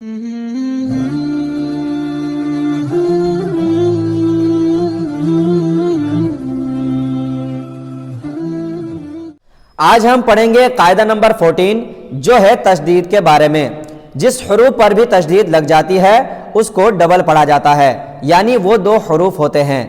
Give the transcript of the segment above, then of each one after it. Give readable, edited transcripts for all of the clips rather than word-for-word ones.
آج ہم پڑھیں گے قاعدہ نمبر 14 جو ہے تشدید کے بارے میں۔ جس حروف پر بھی تشدید لگ جاتی ہے اس کو ڈبل پڑھا جاتا ہے، یعنی وہ دو حروف ہوتے ہیں۔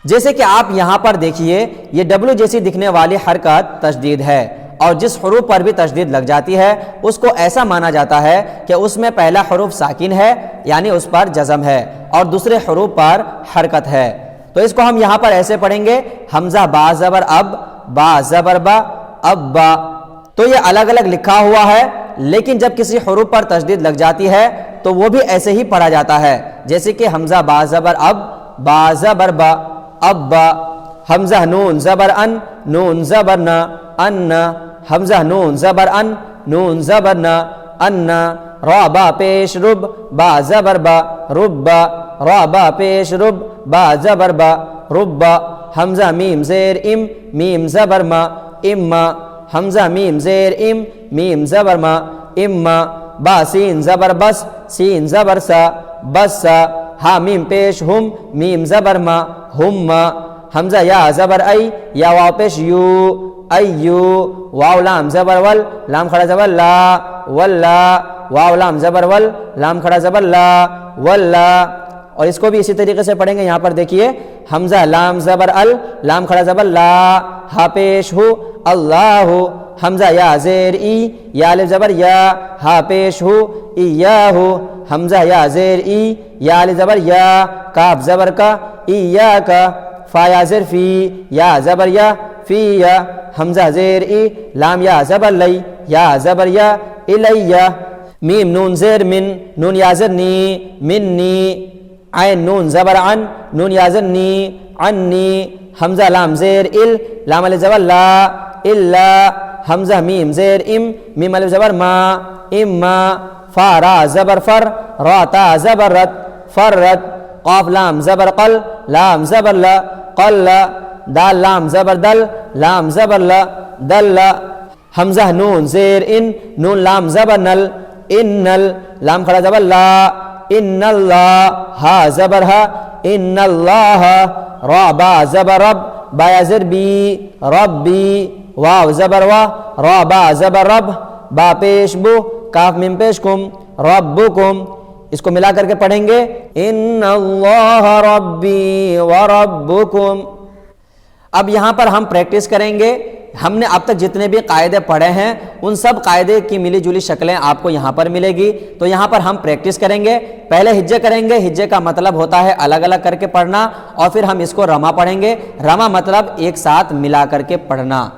جیسے کہ آپ یہاں پر دیکھیے، یہ ڈبلو جیسی دکھنے والی حرکت تشدید ہے، اور جس حروف پر بھی تشدید لگ جاتی ہے اس کو ایسا مانا جاتا ہے کہ اس میں پہلا حروف ساکن ہے، یعنی اس پر جزم ہے، اور دوسرے حروف پر حرکت ہے۔ تو اس کو ہم یہاں پر ایسے پڑھیں گے، حمزہ با زبر اب، با زبر با، اب با۔ تو یہ الگ الگ لکھا ہوا ہے، لیکن جب کسی حروف پر تشدید لگ جاتی ہے تو وہ بھی ایسے ہی پڑھا جاتا ہے، جیسے کہ حمزہ با زبر اب، با زبر با، اب با۔ حمزہ نون زبر ان، نون زبر نا، ان۔ حمزہ نون زبر ان، نون زبر نا، ان۔ را با پیش رب، با زبر با، رب با۔ را با پیش رب، با زبر با، رب با۔ حمزہ میم زیر ام، میم زبر ما، اما۔ حمزہ میم زیر ام، میم زبر ما، اما۔ با سین زبر بس، سین زبر سا، بس سا۔ ہا میم پیش ہم، میم زبر ما، ہم ما۔ حمزہ یا زبر ای، یا واو پیش یو، ایو۔ واو لام زبر ول، لام کھڑا زبر لا، ولا۔ واو لام زبر ول، لام کھڑا زبر لا، ولا۔ اور اس کو بھی اسی طریقے سے پڑھیں گے، یہاں پر دیکھیے، حمزہ لام زبر ال، لام کھڑا زبر لا، ہا پیش ہو، اللہ۔ حمزہ یا زیر ای، یا الف زبر یا، ہا پیش ہو، ایاہ۔ حمزہ یا زیر ای، یا الف زبر یا، کاف زبر کا، ایاک۔ فا یا زیر فی، یا زبر یا، فی یا۔ حمزہ زیر ای، لام یا زبر لی، یا زبر یا، الیہ۔ میم نون زیر من، نون یا زر نی، منی۔ عین نون زبر عن، نون یا زر نی، عنی۔ حمزہ لام زیر ال، لام الف زبر لا، الا۔ حمزہ میم زیر ام، میم الف زبر ما، اما۔ فا را زبر فر، را تا زبر رت، فرت۔ قاف لام زبر قل، لام زبر لا، قل۔ دال لام زبر دل، لام زبر لا، دل۔ حمزہ نون زیر ان، نون لام زبر نل، انل۔ لام کھڑا زبر لا، ان اللہ۔ ہا زبر ہا، ان اللہ۔ را با زبر رب، با یا زر بی، ربی۔ واو زبر وا، را با زبر رب، با پیش بو، کاف میم پیش کم، ربکم۔ اس کو ملا کر کے پڑھیں گے، ان اللہ ربی وربکم۔ اب یہاں پر ہم پریکٹس کریں گے۔ ہم نے اب تک جتنے بھی قاعدے پڑھے ہیں ان سب قاعدے کی ملی جلی شکلیں آپ کو یہاں پر ملے گی، تو یہاں پر ہم پریکٹس کریں گے۔ پہلے ہجے کریں گے، ہجے کا مطلب ہوتا ہے الگ الگ کر کے پڑھنا، اور پھر ہم اس کو رما پڑھیں گے۔ رما مطلب ایک ساتھ ملا کر کے پڑھنا۔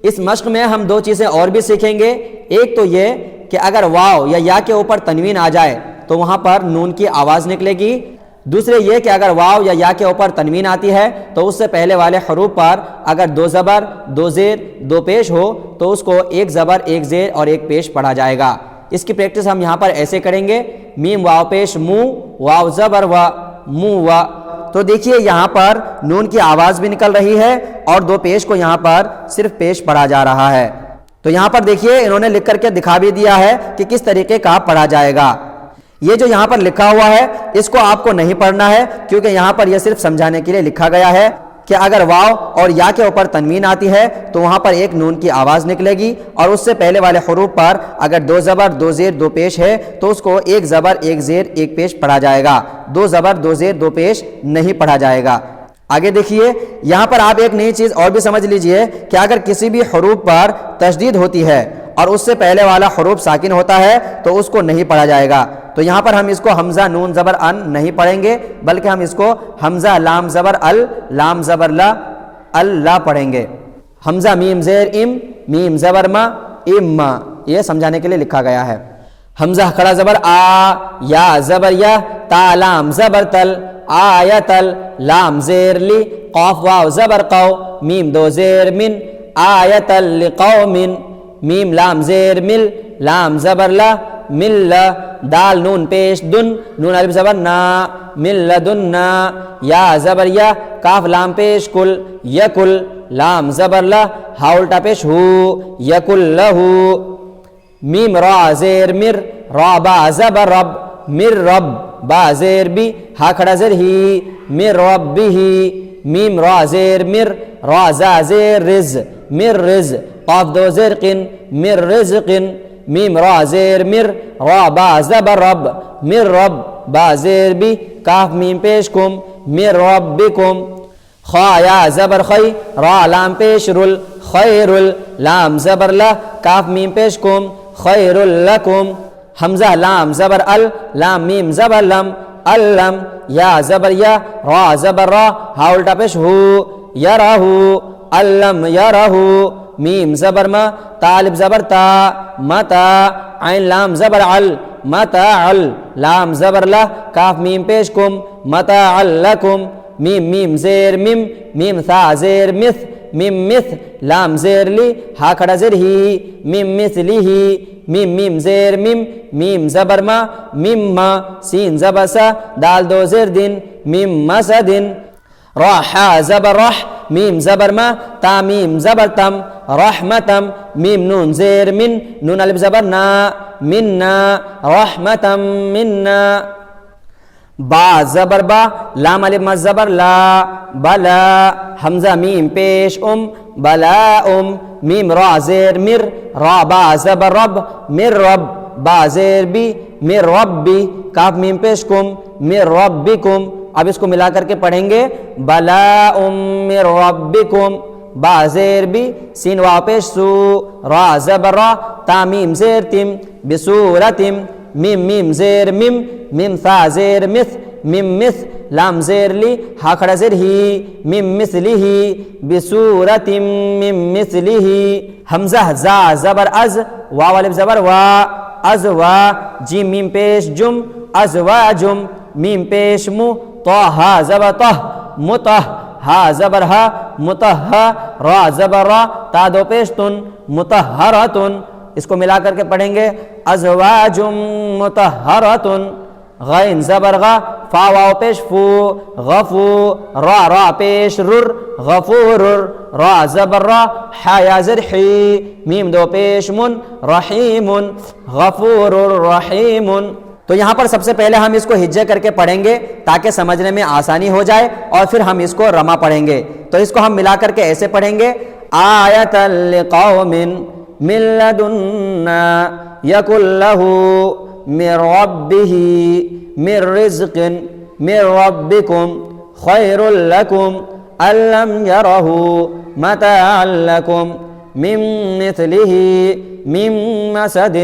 اس مشق میں ہم دو چیزیں اور بھی سیکھیں گے۔ ایک تو یہ کہ اگر واو یا کے اوپر تنوین آ جائے تو وہاں پر نون کی آواز نکلے گی۔ دوسرے یہ کہ اگر واو یا کے اوپر تنوین آتی ہے تو اس سے پہلے والے حروف پر اگر دو زبر، دو زیر، دو پیش ہو تو اس کو ایک زبر، ایک زیر اور ایک پیش پڑھا جائے گا۔ اس کی پریکٹس ہم یہاں پر ایسے کریں گے، میم واو پیش مو، واو زبر وا، مو وا۔ تو دیکھیے یہاں پر نون کی آواز بھی نکل رہی ہے اور دو پیش کو یہاں پر صرف پیش پڑھا جا رہا ہے۔ تو یہاں پر دیکھیے انہوں نے لکھ کر کے دکھا بھی دیا ہے کہ کس طریقے کا پڑھا جائے گا۔ یہ جو یہاں پر لکھا ہوا ہے اس کو آپ کو نہیں پڑھنا ہے، کیونکہ یہاں پر یہ صرف سمجھانے کے لیے لکھا گیا ہے کہ اگر واو اور یا کے اوپر تنوین آتی ہے تو وہاں پر ایک نون کی آواز نکلے گی، اور اس سے پہلے والے حروف پر اگر دو زبر، دو زیر، دو پیش ہے تو اس کو ایک زبر، ایک زیر، ایک پیش پڑھا جائے گا۔ دو زبر، دو زیر، دو پیش نہیں پڑھا جائے گا۔ آگے دیکھیے یہاں پر آپ ایک نئی چیز اور بھی سمجھ لیجئے کہ اگر کسی بھی حروف پر تشدید ہوتی ہے اور اس سے پہلے والا حروف ساکن ہوتا ہے تو اس کو نہیں پڑھا جائے گا۔ تو یہاں پر ہم اس کو حمزہ نون زبر ان نہیں پڑھیں گے، بلکہ ہم اس کو حمزہ لام زبر ال، لام زبر لا، اللہ پڑھیں گے۔ حمزہ میم زیر ام، میم زبر ما، اما۔ یہ سمجھانے کے لیے لکھا گیا ہے۔ حمزہ کھڑا زبر آ، یا زبر یا، تا لام زبر تل، آیتل۔ لام زیر لی، قاف واو زبر قو، میم دو زیر من، آیتل لقوم۔ میم لام زیر مل، لام زبر لا، مل۔ دال نون پیش دن، نون الف زبر نا، مل لدنا۔ یا زبر یا، کاف لام پیش کل، یکل۔ لام زبر لا، ہا الٹا پیش ہو، یکل لہو۔ میم را زیر مر، را با زبر رب، مر رب با زیر بی ہا کھڑا زیر ہی مر ربہ میم را زیر مر را زا زیر رز مر رز قاف دو زیر قن مر رزق میم را زیر مر را با زبر رب مر رب با زیر بی کاف میم پیش کم مر ربکم خا یا زبر خی را لام پیش رل خیر لام زبر لا کاف میم پیش کم خیر لکم حمزہ لام زبر ال لام میم زبر لم الم یا زبر یا را زبر را ہا الٹا پیش ہو یرہو الم یرہو میم زبر ما طالب زبر تا متا عین لام زبر عل متاع لام زبر لا کاف میم پیش کم متاع لکم میم میم زیر میم میم ثا زیر مث میم مث لام زیر لی ہا کھڑا زیر ہی میم مثلی ہی میم میم زیر میم میم زبر ما میم ما سین زبر سا دال دو زیر دن میم مسدن راح زبر رح میم زبر ما تا میم زبر تم رحمتم میم نون زیر من نون الف زبر نا منا رحمتم منا با زبر با لام الف مد زبر لا بلا حمزہ میم پیش بلا میم را زیر مر را با زبر رب مر رب با زیر بی مر ربی کاف میم پیش کم مر ربکم اب اس کو ملا کر کے پڑھیں گے بلا مر ربکم با زیر بی سین وا پیش سو را زبر را تا میم زیر تم بصورتم میم میم زیر میم میم ثا زیر مث میم مث لام زیر لی ہا کھڑا زیر ہی میم مثلی بصورت میم مثلی حمزہ زا زبر از واو الف زبر وا از وا جیم میم پیش جم از وا جم میم پیش مو طا ہا زبر طہ متہ ہا زبر ہا متہ را زبر را تا دو پیش تن مطہرتن اس کو ملا کر کے پڑھیں گے ازواج مطہرتن غین زبر غا فا واو پیش فو غفو را را پیش رر غفور را زبر را حا یا زر حی میم دو پیش من رحیم غفور رحیم تو یہاں پر سب سے پہلے ہم اس کو ہجے کر کے پڑھیں گے تاکہ سمجھنے میں آسانی ہو جائے اور پھر ہم اس کو رما پڑھیں گے تو اس کو ہم ملا کر کے ایسے پڑھیں گے آیۃ لقوم من لدنا یکن لہ من ربہ من رزق من ربکم خیر لکم ان لم یرہ متاعا لکم من مثلہ من مسد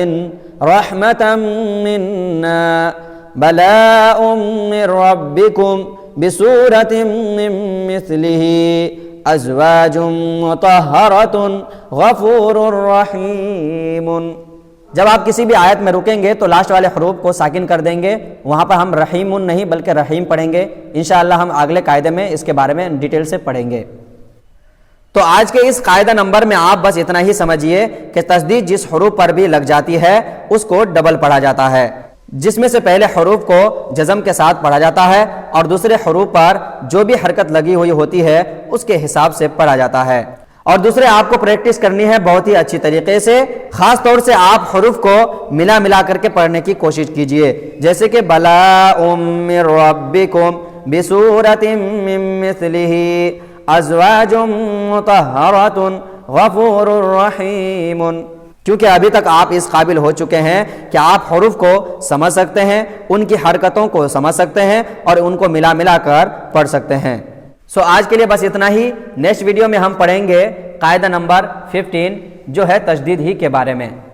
رحمة منا بلاء من ربكم بسورة من مثله أزواج مطهرة غفور رحيم جب آپ کسی بھی آیت میں رکیں گے تو لاسٹ والے حروف کو ساکن کر دیں گے وہاں پر ہم رحیم نہیں بلکہ رحیم پڑھیں گے انشاءاللہ ہم اگلے قاعدے میں اس کے بارے میں ڈیٹیل سے پڑھیں گے تو آج کے اس قاعدہ نمبر میں آپ بس اتنا ہی سمجھیے کہ تشدید جس حروف پر بھی لگ جاتی ہے اس کو ڈبل پڑھا جاتا ہے جس میں سے پہلے حروف کو جزم کے ساتھ پڑھا جاتا ہے اور دوسرے حروف پر جو بھی حرکت لگی ہوئی ہوتی ہے اس کے حساب سے پڑھا جاتا ہے اور دوسرے آپ کو پریکٹس کرنی ہے بہت ہی اچھی طریقے سے خاص طور سے آپ حروف کو ملا کر کے پڑھنے کی کوشش کیجئے جیسے کہ بلاء من ربکم بصورت من مثلہ ازواج مطہرۃ غفور رحیم کیونکہ ابھی تک آپ اس قابل ہو چکے ہیں کہ آپ حروف کو سمجھ سکتے ہیں ان کی حرکتوں کو سمجھ سکتے ہیں اور ان کو ملا کر پڑھ سکتے ہیں آج کے لیے بس اتنا ہی نیکسٹ ویڈیو میں ہم پڑھیں گے قاعدہ نمبر 15 جو ہے تشدید ہی کے بارے میں